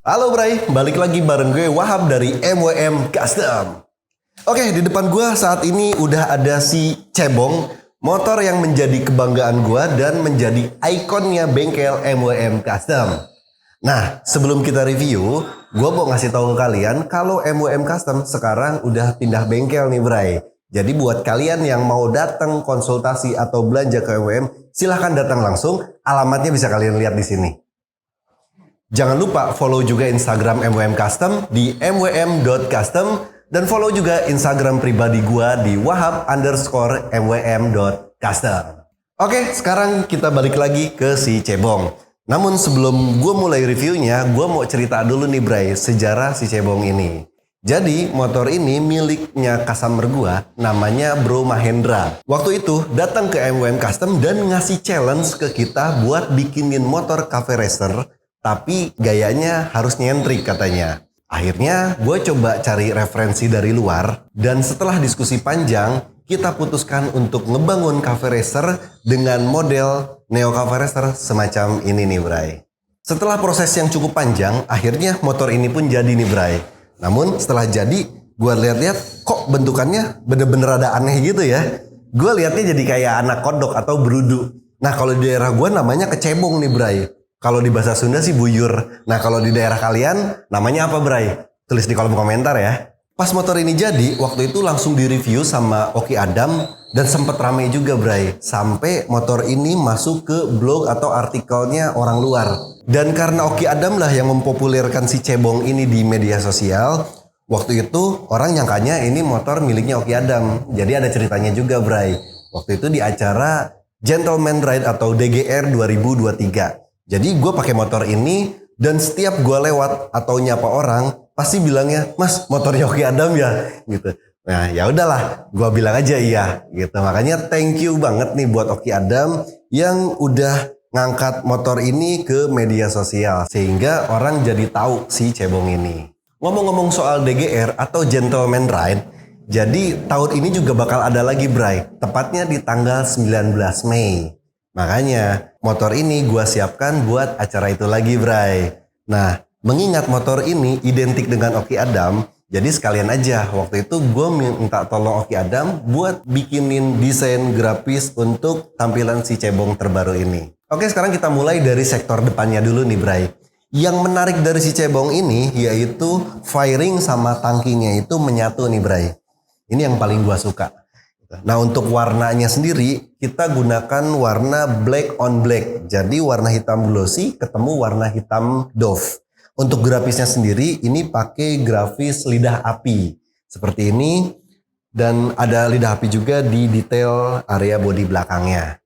Halo Bray, balik lagi bareng gue Wahab dari MWM Custom. Oke, di depan gue saat ini udah ada si Cebong, motor yang menjadi kebanggaan gue dan menjadi ikonnya bengkel MWM Custom. Nah, sebelum kita review, gue mau ngasih tahu ke kalian kalau MWM Custom sekarang udah pindah bengkel nih Bray. Jadi buat kalian yang mau datang konsultasi atau belanja ke MWM, silahkan datang langsung. Alamatnya bisa kalian lihat di sini. Jangan lupa follow juga Instagram MWM Custom di mwm.custom dan follow juga Instagram pribadi gua di wahab_mwm.custom. Oke, sekarang kita balik lagi ke si Cebong. Namun sebelum gua mulai reviewnya, gua mau cerita dulu nih Bray, sejarah si Cebong ini. Jadi motor ini miliknya customer gua, namanya Bro Mahendra. Waktu itu datang ke MWM Custom dan ngasih challenge ke kita buat bikinin motor cafe racer, tapi gayanya harus nyentrik katanya. Akhirnya gue coba cari referensi dari luar, dan setelah diskusi panjang, kita putuskan untuk ngebangun cafe racer dengan model Neo Cafe Racer semacam ini nih Bray. Setelah proses yang cukup panjang, akhirnya motor ini pun jadi nih Bray. Namun setelah jadi, gue lihat-lihat kok bentukannya bener-bener ada aneh gitu ya. Gue lihatnya jadi kayak anak kodok atau berudu. Nah kalau di daerah gue namanya kecebong nih Bray. Kalau di bahasa Sunda sih buyur. Nah kalau di daerah kalian namanya apa Bray? Tulis di kolom komentar ya. Pas motor ini jadi, waktu itu langsung direview sama Oki Adam dan sempet rame juga Bray. Sampai motor ini masuk ke blog atau artikelnya orang luar. Dan karena Oki Adam lah yang mempopulerkan si Cebong ini di media sosial, waktu itu orang nyangkanya ini motor miliknya Oki Adam. Jadi ada ceritanya juga Bray. Waktu itu di acara Gentleman Ride atau DGR 2023. Jadi gue pakai motor ini dan setiap gue lewat atau nyapa orang pasti bilangnya, "Mas, motornya Oki Adam ya?" gitu. Nah, ya udahlah, gue bilang aja iya gitu. Makanya thank you banget nih buat Oki Adam yang udah ngangkat motor ini ke media sosial sehingga orang jadi tahu si Cebong ini. Ngomong-ngomong soal DGR atau Gentleman Ride, jadi tahun ini juga bakal ada lagi Bray, tepatnya di tanggal 19 Mei. Makanya motor ini gue siapkan buat acara itu lagi Bray. Nah mengingat motor ini identik dengan Oki Adam, jadi sekalian aja waktu itu gue minta tolong Oki Adam buat bikinin desain grafis untuk tampilan si Cebong terbaru ini. Oke, sekarang kita mulai dari sektor depannya dulu nih Bray. Yang menarik dari si Cebong ini yaitu fairing sama tangkinya itu menyatu nih Bray. Ini yang paling gue suka. Nah untuk warnanya sendiri kita gunakan warna black on black. Jadi warna hitam glossy ketemu warna hitam doff. Untuk grafisnya sendiri ini pakai grafis lidah api seperti ini. Dan ada lidah api juga di detail area bodi belakangnya.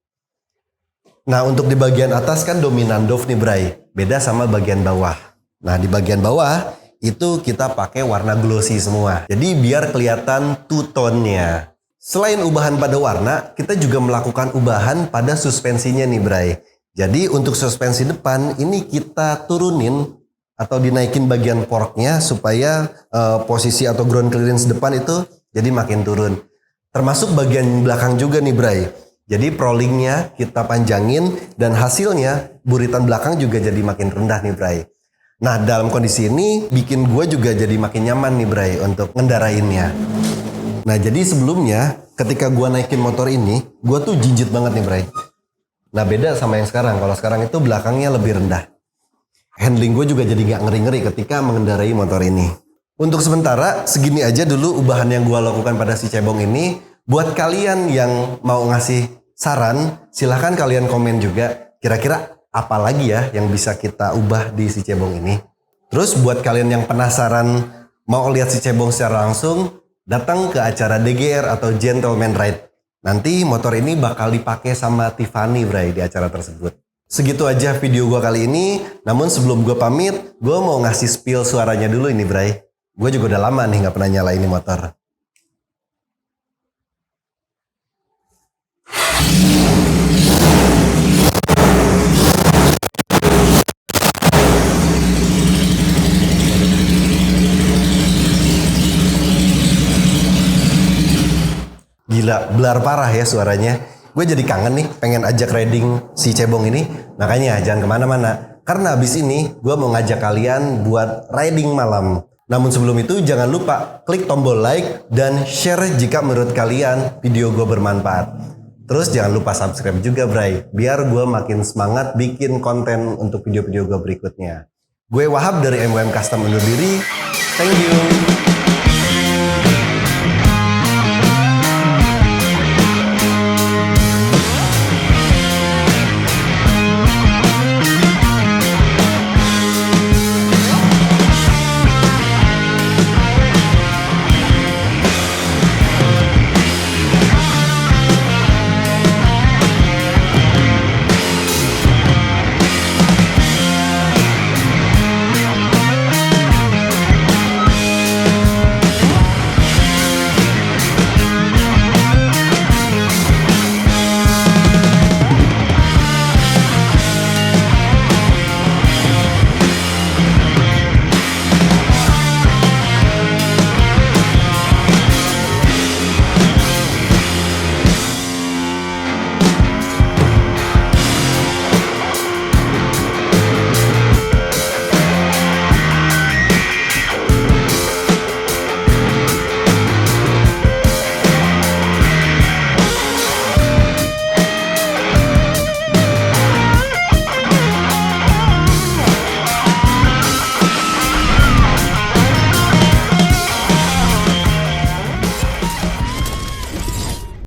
Nah untuk di bagian atas kan dominan doff nih Bray. Beda sama bagian bawah. Nah di bagian bawah itu kita pakai warna glossy semua. Jadi biar kelihatan two tone-nya. Selain ubahan pada warna, kita juga melakukan ubahan pada suspensinya nih Bray. Jadi untuk suspensi depan ini kita turunin atau dinaikin bagian forknya supaya posisi atau ground clearance depan itu jadi makin turun. Termasuk bagian belakang juga nih Bray. Jadi prolingnya kita panjangin dan hasilnya buritan belakang juga jadi makin rendah nih Bray. Nah dalam kondisi ini bikin gue juga jadi makin nyaman nih Bray untuk ngendarainnya. Nah jadi sebelumnya ketika gue naikin motor ini, gue tuh jinjit banget nih Bray. Nah beda sama yang sekarang, kalau sekarang itu belakangnya lebih rendah. Handling gue juga jadi gak ngeri-ngeri ketika mengendarai motor ini. Untuk sementara segini aja dulu ubahan yang gue lakukan pada si Cebong ini. Buat kalian yang mau ngasih saran, silahkan kalian komen juga kira-kira apa lagi ya yang bisa kita ubah di si Cebong ini. Terus buat kalian yang penasaran mau lihat si Cebong secara langsung, datang ke acara DGR atau Gentleman Ride. Nanti motor ini bakal dipakai sama Tiffany Bray di acara tersebut. Segitu aja video gue kali ini. Namun sebelum gue pamit, gue mau ngasih spill suaranya dulu ini Bray. Gue juga udah lama nih gak pernah nyalain ini motor. Gila, belar parah ya suaranya. Gue jadi kangen nih, pengen ajak riding si Cebong ini. Makanya jangan kemana-mana. Karena abis ini gue mau ngajak kalian buat riding malam. Namun sebelum itu jangan lupa klik tombol like dan share jika menurut kalian video gue bermanfaat. Terus jangan lupa subscribe juga Bray, biar gue makin semangat bikin konten untuk video-video gue berikutnya. Gue Wahab dari MWM Custom undur diri. Thank you.